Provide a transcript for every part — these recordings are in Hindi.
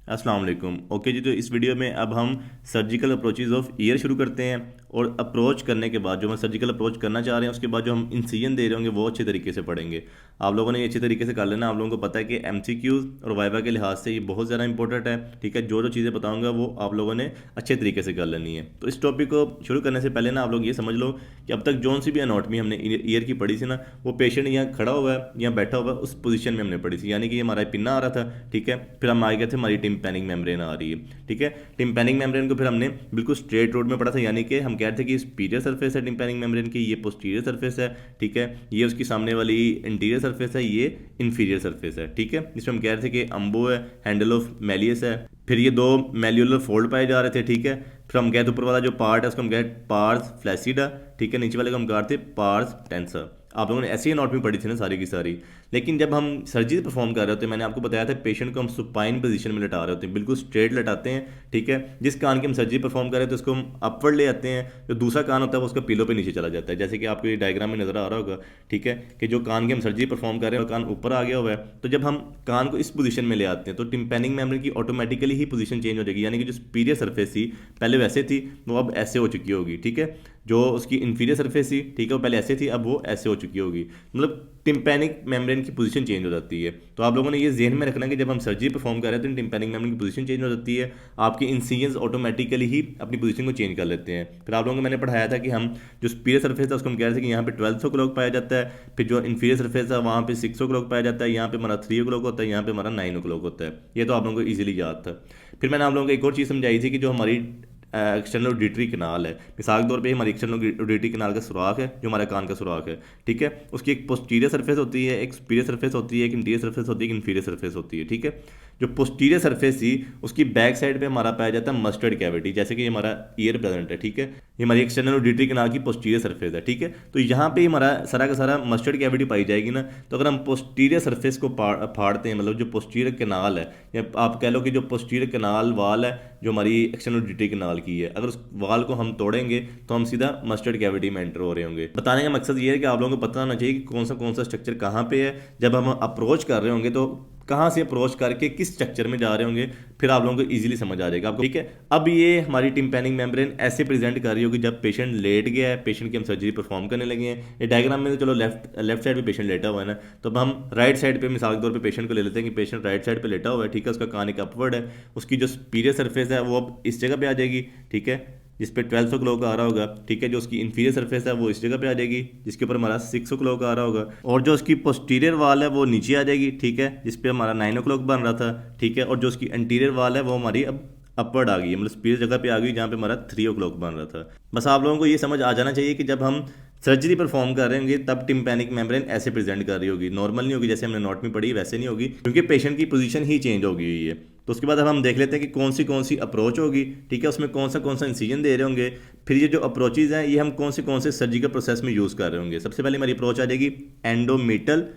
अस्सलाम वालेकुम। ओके जी, तो इस वीडियो में अब हम सर्जिकल अप्रोचेज़ ऑफ ईयर शुरू करते हैं। और अप्रोच करने के बाद जो हम सर्जिकल अप्रोच करना चाह रहे हैं उसके बाद जो हम इंसिजन दे रहे होंगे वो अच्छे तरीके से पढ़ेंगे। आप लोगों ने ये अच्छे तरीके से कर लेना। आप लोगों को पता है कि एमसीक्यूज़ और वाइवा के लिहाज से ये बहुत ज़्यादा इंपॉर्टेंट है। ठीक है, जो जो चीज़ें बताऊँगा वो आप लोगों ने अच्छे तरीके से कर लेनी है। तो इस टॉपिक को शुरू करने से पहले ना आप लोग ये समझ लो कि अब तक जौन सी भी एनाटॉमी हमने ईयर की पढ़ी थी ना, वो पेशेंट यहाँ खड़ा हुआ है या बैठा हुआ है उस पोजीशन में हमने पढ़ी थी। यानी कि ये हमारा पिन्ना आ रहा था, ठीक है, फिर हम आगे गए थे हमारी टिम्पैनिक मेम्ब्रेन आ रही है। ठीक है, टिम्पैनिक मेम्ब्रेन को फिर हमने बिल्कुल स्ट्रेट रोड में पढ़ा था। यानी कि हम कह रहे थे कि सुपीरियर सरफेस है टिम्पैनिक मेम्ब्रेन की, ये पोस्टीरियर सरफेस है। ठीक है, ये उसकी सामने वाली इंटीरियर सरफेस है, ये इंफीरियर सरफेस है। ठीक है, इसमें हम कह रहे थे कि अम्बो है, हैंडल ऑफ मैलियस है, फिर ये दो मेल्यूलर फोल्ड पाए जा रहे थे। ठीक है, फिर हम कहते ऊपर वाला जो पार्ट है उसको हम कहते पार्स फ्लैसिडा। ठीक है, नीचे वाले को हम कहते पार्स टेंसर। आप लोगों ने ऐसी एनाटॉमी पढ़ी थी ना सारी की सारी। लेकिन जब हम सर्जरी परफॉर्म कर रहे होते हैं, मैंने आपको बताया था पेशेंट को हम सुपाइन पोजीशन में लटा रहे होते हैं, बिल्कुल स्ट्रेट लटाते हैं। ठीक है, जिस कान की हम सर्जरी परफॉर्म कर रहे हैं तो उसको हम अपवर्ड ले आते हैं, जो दूसरा कान होता है वो उसका पिलो पे नीचे चला जाता है। जैसे कि आपको ये डायग्राम में नजर आ रहा होगा। ठीक है, कि जो कान की हम सर्जरी परफॉर्म कर रहे हैं और कान ऊपर आ गया हुआ है, तो जब हम कान को इस पोजीशन में ले आते हैं तो टिम्पैनिक मेम्ब्रेन की ऑटोमेटिकली ही पोजीशन चेंज हो जाएगी। यानी कि जो सुपीरियर सरफेस थी पहले वैसे थी, वो अब ऐसे हो चुकी होगी। ठीक है, जो उसकी इंफीरियर सरफेस थी, ठीक है, वो पहले ऐसे थी, अब वो ऐसे हो चुकी होगी। मतलब टिम्पैनिक मेम्ब्रेन की पोजीशन चेंज हो जाती है। तो आप लोगों ने ये जहन में रखना कि जब हम सर्जरी परफॉर्म कर रहे हैं तो टिम्पैनिक मेम्ब्रेन की पोजीशन चेंज हो जाती है। आपके इंसिजन्स ऑटोमेटिकली ही अपनी पोजीशन को चेंज कर लेते हैं। फिर आप लोगों को मैंने पढ़ाया था कि हम जो सुपीरियर सरफेस था उसको हम कह रहे थे कि यहाँ पे 12 ओ क्लॉक पाया जाता है, फिर जो इंफीरियर सरफेस है वहाँ पे 6 ओ क्लॉक पाया जाता है, यहाँ पे हमारा 3 ओ क्लॉक होता है, यहाँ पे हमारा 9 ओ क्लॉक होता है। ये तो आप लोगों को ईजिली याद था। फिर मैंने आप लोगों को एक और चीज़ समझाई थी कि जो हमारी एक्सटर्नल ऑडिटरी कनाल है, मिसाल के तौर पे हमारी एक्सटर्नल ऑडिटरी कनाल का सुराख है, जो हमारा कान का सुराख है। ठीक है, उसकी एक पोस्टीरियर सरफेस होती है, एक सुपीरियर सरफेस होती है, एक इंटीरियर सरफेस होती है, एक इंफीरियर सरफेस होती है। ठीक है, जो पोस्टीरियर सरफेस थी उसकी बैक साइड पे हमारा पाया जाता है मस्टर्ड कैविटी, जैसे कि ये हमारा ईयर प्रेजेंट है। ठीक है, ये हमारी एक्सटर्नल ऑडिटरी कनाल की पोस्टीरियर सरफेस है। ठीक है, तो यहाँ पे हमारा सारा का सारा मस्टर्ड कैविटी पाई जाएगी ना। तो अगर हम पोस्टीरियर सरफेस को फाड़ते हैं, मतलब जो पोस्टीरियर कनाल है, या आप कह लो कि जो पोस्टीरियर कनाल वाल है जो हमारी एक्सटर्नल ऑडिटरी कनाल की है, अगर उस वाल को हम तोड़ेंगे तो हम सीधा मस्टर्ड कैविटी में एंटर हो रहे होंगे। बताने का मकसद ये है कि आप लोगों को पता होना चाहिए कि कौन सा स्ट्रक्चर कहाँ पे है। जब हम अप्रोच कर रहे होंगे तो कहाँ से अप्रोच करके किस स्ट्रक्चर में जा रहे होंगे, फिर आप लोगों को इजीली समझ आ जाएगा आपको। ठीक है, अब ये हमारी टिम्पैनिक मेम्ब्रेन ऐसे प्रेजेंट कर रही होगी जब पेशेंट लेट गया है, पेशेंट की हम सर्जरी परफॉर्म करने लगे हैं। ये डायग्राम में तो चलो लेफ्ट साइड पे पेशेंट लेटा हुआ है ना, तो अब हम राइट साइड पे मिसाल के तौर पे पेशेंट को ले लेते हैं कि पेशेंट राइट साइड पे लेटा हुआ है। ठीक है, उसका कान एक अपवर्ड है, उसकी जो सुपीरियर सरफेस है वो अब इस जगह पे आ जाएगी। ठीक है, जिस पे 12 ओ क्लॉक आ रहा होगा। ठीक है, जो उसकी इंफीरियर सरफेस है वो इस जगह पे आ जाएगी, जिसके ऊपर हमारा 6 ओ क्लॉक आ रहा होगा। और जो उसकी पोस्टीरियर वाल है वो नीचे आ जाएगी। ठीक है, जिस पे हमारा 9 ओ क्लॉक बन रहा था। ठीक है, और जो उसकी एंटीरियर वाल है वो हमारी अब अपवर्ड आ गई है, मतलब सुपीरियर जगह पे आ गई जहाँ पे हमारा 3 ओ क्लॉक बन रहा था। बस आप लोगों को ये समझ आ जाना चाहिए कि जब हम सर्जरी परफॉर्म कर रहे होंगे तब टिम्पैनिक मेम्ब्रेन ऐसे प्रेजेंट कर रही होगी, नॉर्मल नहीं होगी जैसे हमने नोट में पढ़ी वैसे नहीं होगी, क्योंकि पेशेंट की पोजीशन ही चेंज हो गई है। तो उसके बाद अब हम देख लेते हैं कि कौन सी अप्रोच होगी। ठीक है, उसमें कौन सा इंसिजन दे रहे होंगे, फिर ये जो अप्रोचेज हैं ये हम कौन से सर्जिकल प्रोसेस में यूज़ कर रहे होंगे। सबसे पहले हमारी अप्रोच आ जाएगी एंडोमीटल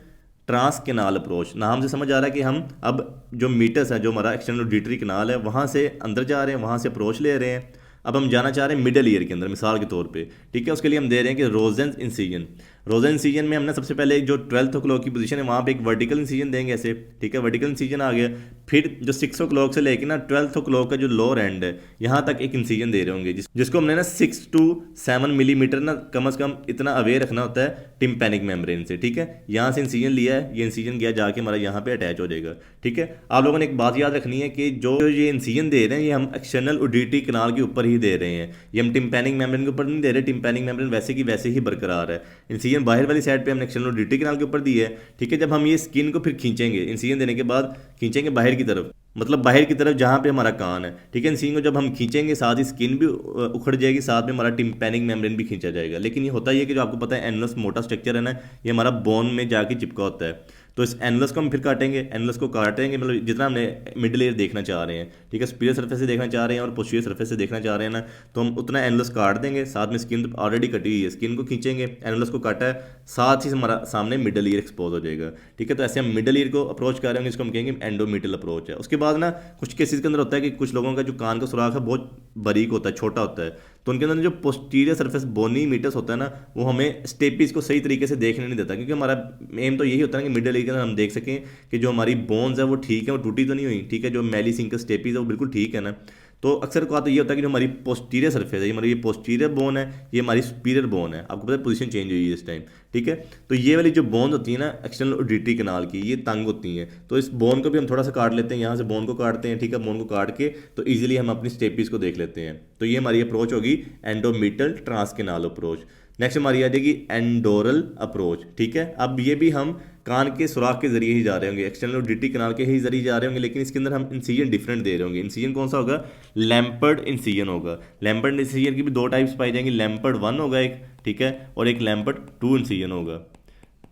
ट्रांस केनाल अप्रोच। नाम से समझ आ रहा है कि हम अब जो मीटस है, जो हमारा एक्सटर्नल ऑडिटरी कनाल है, वहाँ से अंदर जा रहे हैं, वहाँ से अप्रोच ले रहे हैं। अब हम जाना चाह रहे हैं मिडल ईयर के अंदर मिसाल के तौर पे। ठीक है, उसके लिए हम दे रहे हैं कि रोजेंस इंसिजन। रोजेंस इंसिजन में हमने सबसे पहले जो 12 ओ क्लॉक की पोजीशन है वहाँ पे एक वर्टिकल इंसिजन देंगे ऐसे। ठीक है, वर्टिकल इंसिजन आ गया। फिर जो 6 ओ क्लॉक से लेके ना 12 ओ क्लॉक का जो लोअर एंड है यहाँ तक एक इंसिजन दे रहे होंगे, जिसको हमने ना 6 to 7 मिलीमीटर ना कम से कम इतना अवेयर रखना होता है टिम्पैनिक मेम्ब्रेन से। ठीक है, यहाँ से इंसिजन लिया है, ये इंसिजन गया जाके हमारा यहाँ पे अटैच हो जाएगा। ठीक है, आप लोगों ने एक बात याद रखनी है कि जो ये इंसिजन दे रहे हैं ये हम एक्सटर्नल ऑडिटरी कनाल के ऊपर ही दे रहे हैं, ये हम टिम्पैनिक मेम्ब्रेन के ऊपर नहीं दे रहे। टिम्पैनिक मेम्ब्रेन वैसे की वैसे ही बरकरार है। इंसिजन बाहर वाली साइड पे हमने एक्सटर्नल ऑडिटरी कनाल के ऊपर दी है। ठीक है, जब हम ये स्किन को फिर खींचेंगे, इंसिजन देने के बाद खींचेंगे बाहर की तरफ, मतलब बाहर की तरफ जहाँ पे हमारा कान है। ठीक है, इंसिजन को जब हम खींचेंगे साथ ही स्किन भी उखड़ जाएगी, साथ में हमारा टिम्पैनिक मेम्ब्रेन भी खींचा जाएगा। लेकिन ये होता ही है कि जो आपको पता है एनुलस मोटा स्ट्रक्चर है ना, ये हमारा बोन में जाके चिपका होता है। तो इस एनुलस को हम फिर काटेंगे, एनुलस को काटेंगे मतलब जितना हमने मिडिल एयर देखना चाह रहे हैं। ठीक है, सुपीरियर सरफेस से देखना चाह रहे हैं और पोस्टीरियर सरफेस से देखना चाह रहे हैं ना, तो हम उतना एनुलस काट देंगे। साथ में स्किन तो ऑलरेडी कटी हुई है, स्किन को खींचेंगे, एनुलस को काटा है, साथ ही हमारा सामने मिडल ईयर एक्सपोज हो जाएगा। ठीक है, तो ऐसे हम मिडल ईयर को अप्रोच कर रहे होंगे, इसको हम कहेंगे एंडोमीटल अप्रोच है। उसके बाद ना कुछ केसेस के अंदर होता है कि कुछ लोगों का जो कान का सुराख है बहुत बारीक होता है, छोटा होता है, तो उनके अंदर जो पोस्टीरियर सरफेस बोनी मीटस होता है ना, वो हमें स्टेपीज को सही तरीके से देखने नहीं देता, क्योंकि हमारा एम तो यही होता है कि मिडल ईयर के अंदर हम देख सकें कि जो हमारी बोन्स है वो ठीक है, वो टूटी तो नहीं हुई, ठीक है, जो मेलिसिंकस स्टेपीज है वो बिल्कुल ठीक है ना। तो अक्सर को तो ये होता है कि जो हमारी पोस्टीरियर सरफेस है, ये हमारी ये पोस्टीरियर बोन है, ये हमारी सुपीरियर बोन है, आपको पता है पोजीशन चेंज हुई है इस टाइम, ठीक है। तो ये वाली जो बोन होती है ना एक्सटर्नल ऑडिटरी कनाल की, ये तंग होती हैं, तो इस बोन को भी हम थोड़ा सा काट लेते हैं, यहाँ से बोन को काटते हैं, ठीक है, बोन को काट के तो ईजिली हम अपनी स्टेपीज को देख लेते हैं। तो ये हमारी अप्रोच होगी एंडोमीटल ट्रांसकेनाल अप्रोच। नेक्स्ट हमारी आ जाएगी एंडोरल अप्रोच, ठीक है। अब ये भी हम कान के सुराख के जरिए ही जा रहे होंगे, एक्सटर्नल ऑडिटरी कनाल के ही जरिए जा रहे होंगे, लेकिन इसके अंदर हम इंसिजन डिफरेंट दे रहे होंगे। इंसिजन कौन सा होगा? लैम्पर्ड इंसिजन होगा। लैम्पर्ड इंसिजन की भी दो टाइप्स पाई जाएंगी, लैम्पर्ड 1 होगा एक, ठीक है, और एक लैम्पर्ड 2 इंसिजन होगा।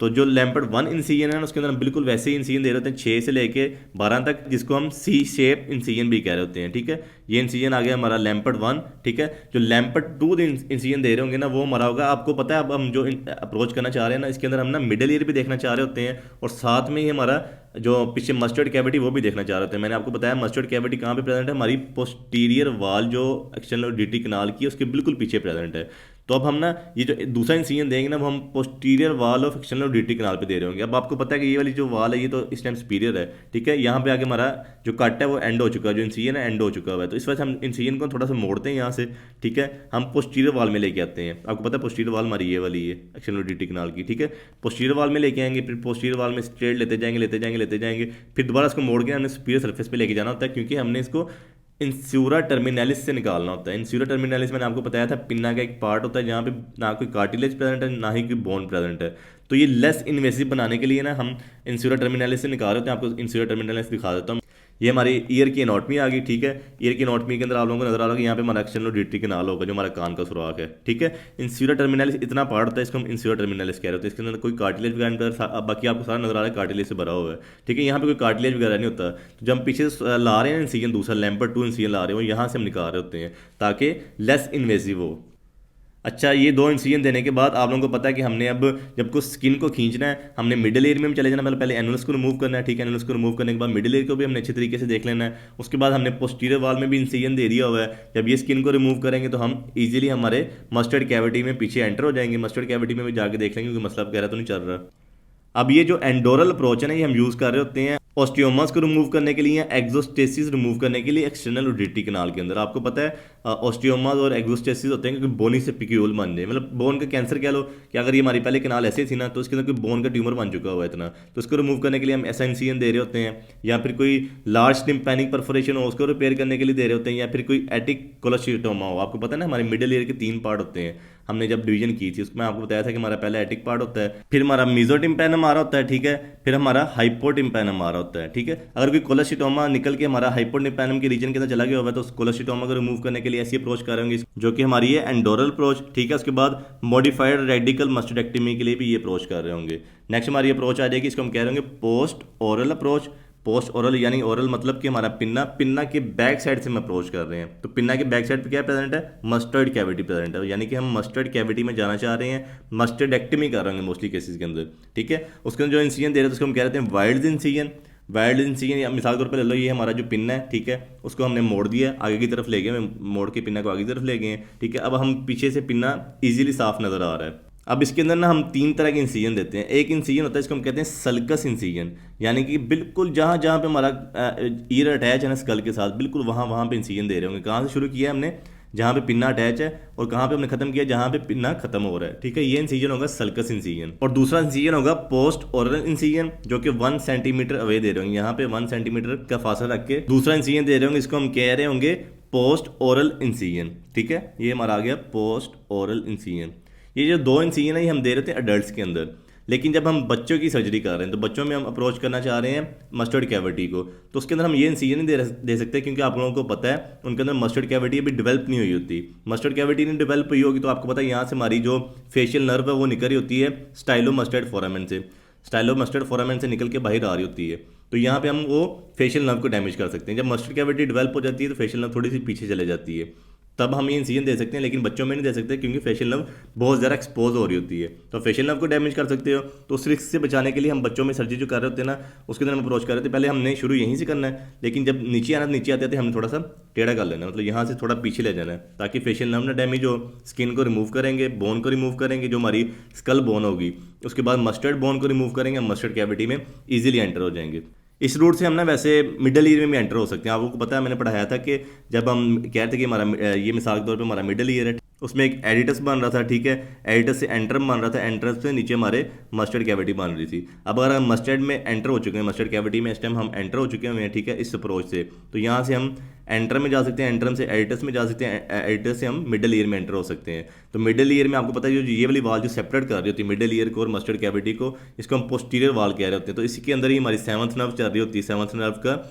तो जो लैम्पर्ड 1 इंसिजन है ना, उसके अंदर हम बिल्कुल वैसे ही इंसिजन दे रहे होते हैं 6 से लेके 12 तक, जिसको हम सी शेप इंसिजन भी कह रहे होते हैं, ठीक है। ये इंसिजन आ गया हमारा लैम्पर्ड 1, ठीक है। जो लैम्पर्ड 2 इंसिजन दे रहे होंगे ना, वो हमारा होगा, आपको पता है अब हम जो अप्रोच करना चाह रहे हैं ना, इसके अंदर हम ना मिडल ईयर भी देखना चाह रहे होते हैं, और साथ में ही हमारा जो पीछे मस्टर्ड कैविटी वो भी देखना चाह रहे होते हैं। मैंने आपको बताया मस्टर्ड कैविटी कहाँ पे प्रेजेंट है, हमारी पोस्टीरियर वाल जो एक्सटर्नल ऑडिटरी कनाल की है उसके बिल्कुल पीछे प्रेजेंट है। तो अब हम ना ये जो दूसरा इंसिजन देंगे ना, वो हम posterior wall of external auditory कनाल पे दे रहे होंगे। अब आपको पता है कि ये वाली जो वाल है ये तो इस टाइम सुपीरियर है, ठीक है, यहाँ पे आके हमारा जो कट है वो एंड हो चुका है, जो इंसिजन है एंड हो चुका हुआ है, तो इस वजह से हम इंसिजन को थोड़ा सा मोड़ते हैं यहाँ से, ठीक है, हम पोस्टीरियर वाल में लेके आते हैं। आपको पता है पोस्टीरियर वाल हमारी ये वाली है एक्सटर्नल ऑडिटरी कनाल की, ठीक है, पोस्टीरियर वाल में लेके आएंगे, फिर पोस्टीरियर वाल में स्ट्रेट लेते जाएंगे लेते जाएंगे लेते जाएंगे, फिर दोबारा इसको मोड़ के हमने सुपीरियर सरफेस पे लेके जाना होता है, क्योंकि हमने इसको इंस्यूरा टर्मिनलिस से निकालना होता है। इंस्यूरा टर्मिनलिस मैंने आपको बताया था पिन्ना का एक पार्ट होता है जहाँ पे ना कोई कार्टिलेज प्रेजेंट है ना ही कोई बोन प्रेजेंट है। तो ये लेस इन्वेसिव बनाने के लिए ना हम इंस्यूरा टर्मिनलिस से निकाल रहे होते हैं। आपको इंस्यूरा टर्मिनलिस दिखा देता हूँ। ये हमारी ईयर की एनाटमी आ गई, ठीक है। ईयर की एनाटमी के अंदर आप लोगों को नजर आ रहा है कि यहाँ पे हमारा एक्सटर्नल ऑडिटरी कनाल होगा जो हमारा कान का सुराख है, ठीक है। इंस्यूरा टर्मिनलिस इतना पार्ट होता है, इसको हम इंस्यूरा टर्मिनलिस कह रहे होते हैं। इसके अंदर कोई कार्टिलेज वगैरह, बाकी आपको सारा नजर आ रहा है कार्टिलेज से भरा हुआ है, ठीक है। यहाँ पे कोई कार्टिलेज वगैरह नहीं होता। तो जब हम पीछे से ला रहे हैं इंसिजन, दूसरा लैम्पर्ड 2 इंसिजन ला रहे हो, यहाँ से हम निकाल रहे होते हैं ताकि लेस इन्वेसिव हो। अच्छा, ये दो इंसिजन देने के बाद आप लोगों को पता है कि हमने अब जब कुछ स्किन को खींचना है, हमने मिडिल एयर में चले जाना, मतलब पहले एनुलस को रिमूव करना है, ठीक है। एनुलस को रिमूव करने के बाद मिडिल एयर को भी हमने अच्छे तरीके से देख लेना है। उसके बाद हमने पोस्टीरियर वाल में भी इंसिजन दे दिया हुआ है। जब ये स्किन को रिमूव करेंगे तो हम इजीली हमारे मस्टर्ड कैविटी में पीछे एंटर हो जाएंगे। मस्टर्ड कैविटी में भी जाके देख लेंगे कोई मसला वगैरह तो नहीं चल रहा। अब ये जो एंडोरल अप्रोच है ना, ये हम यूज़ कर रहे होते हैं ऑस्टियोमास को रिमूव करने के लिए या एक्सोस्टेसिस रिमूव करने के लिए एक्सटर्नल ऑडिटरी कनाल के अंदर। आपको पता है ऑस्टियोमास और एक्सोस्टेसिस होते हैं क्योंकि बोनी से पिक्यूल बन जाए, मतलब बोन का कैंसर कह लो कि अगर ये हमारी पहले कनाल ऐसे थी ना तो इसके अंदर कोई बोन का ट्यूमर बन चुका हुआ है इतना, तो इसको रिमूव करने के लिए हम ऐसा इंसिजन दे रहे होते हैं। या फिर कोई लार्ज टिम्पैनिक परफोरेशन हो उसको रिपेयर करने के लिए दे रहे होते हैं। या फिर कोई एटिक कोलोस्टिटोमा हो, आपको पता है ना हमारे मिडिल ईयर के 3 पार्ट होते हैं। हमने जब डिवीजन की थी उसमें आपको बताया था कि हमारा पहला एटिक पार्ट होता है, फिर हमारा मीजोटिम्पैनम आ रहा होता है, ठीक है, फिर हमारा हाइपोटिम्पैनम आ रहा होता है, ठीक है। अगर कोई कोलोस्टिटोमा निकल के हमारा हाइपोटिम्पैनम के रीजन के अंदर चला गया होगा तो उस कोलोस्टिटोमा को रिमूव करने के लिए ऐसी अप्रोच कर रहे होंगे जो कि हमारी है एंडोरल अप्रोच, ठीक है। उसके बाद मॉडिफाइड रेडिकल मस्टेक्टमी के लिए भी ये अप्रोच कर रहे होंगे। नेक्स्ट हमारी अप्रोच आ जाएगी, इसको हम कह रहे होंगे post oral approach. Post oral यानी ओरल मतलब कि हमारा पिन्ना के बैक साइड से हम अप्रोच कर रहे हैं। तो पिन्ना के बैक साइड पे क्या प्रेजेंट है? मस्टर्ड कैविटी प्रेजेंट है, यानी कि हम मस्टर्ड कैविटी में जाना चाह रहे हैं, मस्टर्डेक्टमी कर रहे हैं मोस्टली केसेस के अंदर, ठीक है। उसके अंदर जो इंसिजन दे रहे हैं उसको हम कह रहे हैं वाइल्ड इंसिजन। वाइल्ड इंसिजन या मिसाल के तौर पर ले लो, ये हमारा जो पिन्ना है, ठीक है, उसको हमने मोड़ दिया आगे की तरफ ले गए, मोड़ के पिन्ना को आगे की तरफ ले गए, ठीक है। अब हम पीछे से पिन्ना ईजिली साफ नजर आ रहा है। अब इसके अंदर ना हम 3 तरह के इंसिजन देते हैं। एक इंसिजन होता है इसको हम कहते हैं सल्कस इंसिजन, यानी कि बिल्कुल जहाँ जहाँ पे हमारा ईयर अटैच है ना स्कल के साथ, बिल्कुल वहाँ पे इंसिजन दे रहे होंगे। कहाँ से शुरू किया हमने? जहाँ पे पिन्ना अटैच है, और कहाँ पे हमने खत्म किया? जहाँ पे पिन्ना खत्म हो रहा है, ठीक है। ये इंसिजन होगा सल्कस इंसिजन। और दूसरा इंसिजन होगा पोस्ट ओरल इंसिजन, जो कि 1 सेंटीमीटर अवे दे रहे होंगे, यहाँ पे 1 सेंटीमीटर का फासला रख के दूसरा इंसिजन दे रहे होंगे। इसको हम कह रहे होंगे पोस्ट ओरल इंसिजन, ठीक है। ये हमारा आ गया पोस्ट ओरल इंसिजन। ये जो 2 इंसिजन है ये हम दे रहे थे अडल्ट्स के अंदर, लेकिन जब हम बच्चों की सर्जरी कर रहे हैं तो बच्चों में हम अप्रोच करना चाह रहे हैं मस्टर्ड कैविटी को, तो उसके अंदर हम ये इंसिजन नहीं दे सकते, क्योंकि आप लोगों को पता है उनके अंदर मस्टर्ड कैविटी अभी डेवलप नहीं हुई होती। मस्टर्ड कैविटी नहीं डेवलप हुई होगी तो आपको पता है यहाँ से हमारी जो फेशियल नर्व है वो निकल रही होती है स्टाइलोमस्टर्ड फोरामेन से, स्टाइलोमस्टर्ड फोरामेन से निकल के बाहर आ रही होती है। तो यहाँ पे हम वो फेशियल नर्व को डैमेज कर सकते हैं। जब मस्टर्ड कैविटी डेवलप हो जाती है तो फेशियल नर्व थोड़ी सी पीछे चले जाती है, तब हम ये इंसिजन दे सकते हैं, लेकिन बच्चों में नहीं दे सकते क्योंकि फेशियल नर्व बहुत ज़्यादा एक्सपोज हो रही होती है, तो फेशियल नर्व को डैमेज कर सकते हो। तो उस रिस्क से बचाने के लिए हम बच्चों में सर्जरी जो कर रहे होते हैं ना, उसके अंदर हम अप्रोच कर रहे थे, पहले हमने शुरू यहीं से करना है, लेकिन जब नीचे आना नीचे आते हमने थोड़ा सा टेढ़ा कर लेना, मतलब यहाँ से थोड़ा पीछे ले जाना है ताकि फेशियल नर्व ना डैमेज हो। स्किन को रिमूव करेंगे, बोन को रिमूव करेंगे, जो हमारी स्कल बोन होगी, उसके बाद मस्टर्ड बोन को रिमूव करेंगे, हम मस्टर्ड कैविटी में ईजिली एंटर हो जाएंगे। इस रूट से हम ना वैसे मिडल ईयर में भी एंटर हो सकते हैं। आपको पता है, मैंने पढ़ाया था कि जब हम कह रहे थे कि हमारा ये मिसाल के तौर पे हमारा मिडल ईयर है, उसमें एक एडिटस बन रहा था, ठीक है, एडिटस से एंट्रम बन रहा था, एंट्रम से नीचे हमारे मस्टर्ड कैविटी बन रही थी। अब अगर हम मस्टर्ड में एंटर हो चुके हैं, मस्टर्ड कैविटी में इस टाइम हम एंटर हो चुके हैं, ठीक है, इस अप्रोच से, तो यहाँ से हम एंट्रम में जा सकते हैं, एंट्रम से एडिटस में जा सकते हैं, एडिटस से हम मिडल ईयर में एंटर हो सकते हैं। तो मिडल ईयर में आपको पता है जो ये वाली वाल जो सेपरेट कर रही होती है मिडल ईयर को और मस्टर्ड कैविटी को, इसको हम पोस्टीरियर वाल कह रहे होते हैं। तो इसी के अंदर ही हमारी सेवंथ नर्व चल रही होती है, सेवंथ नर्व का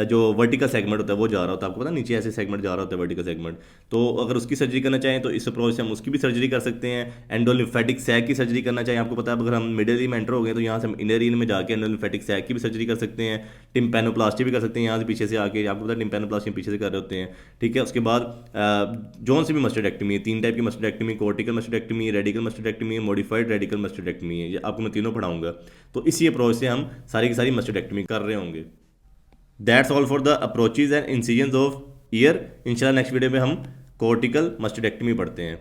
जो वर्टिकल सेगमेंट होता है वो जा रहा होता है, आपको पता नीचे ऐसे सेगमेंट जा रहा होता है वर्टिकल सेगमेंट। तो अगर उसकी सर्जरी करना चाहें तो इस अप्रोच से हम उसकी भी सर्जरी कर सकते हैं। एंडोलिम्फेटिक सैक की सर्जरी करना चाहें, आपको पता है अगर हम मिडल ईयर में एंटर हो गए तो यहाँ से हम इनर ईयर में जाके एंडोलिम्फेटिक सैक की भी सर्जरी कर सकते हैं, टिम्पैनोप्लास्टी भी कर सकते हैं, यहाँ से पीछे से आके, आपको पता है टिम्पैनोप्लास्टी पीछे से कर रहे होते हैं, ठीक है। उसके बाद जोन से भी मस्टर्डेक्टमी है, 3 टाइप की मस्टर्डेक्टमी, कोर्टिकल मस्टर्डेक्टमी, रेडिकल मस्टर्डेक्टमी, मॉडिफाइड रेडिकल मस्टर्डेक्टमी है, ये आपको मैं तीनों पढ़ाऊंगा। तो इसी अप्रोच से हम सारी की सारी मस्टर्डेक्टमी कर रहे होंगे। That's all for the approaches and incisions of year. इंशाल्लाह नेक्स्ट वीडियो में हम कोर्टिकल मस्टर्डेक्टमी पढ़ते हैं।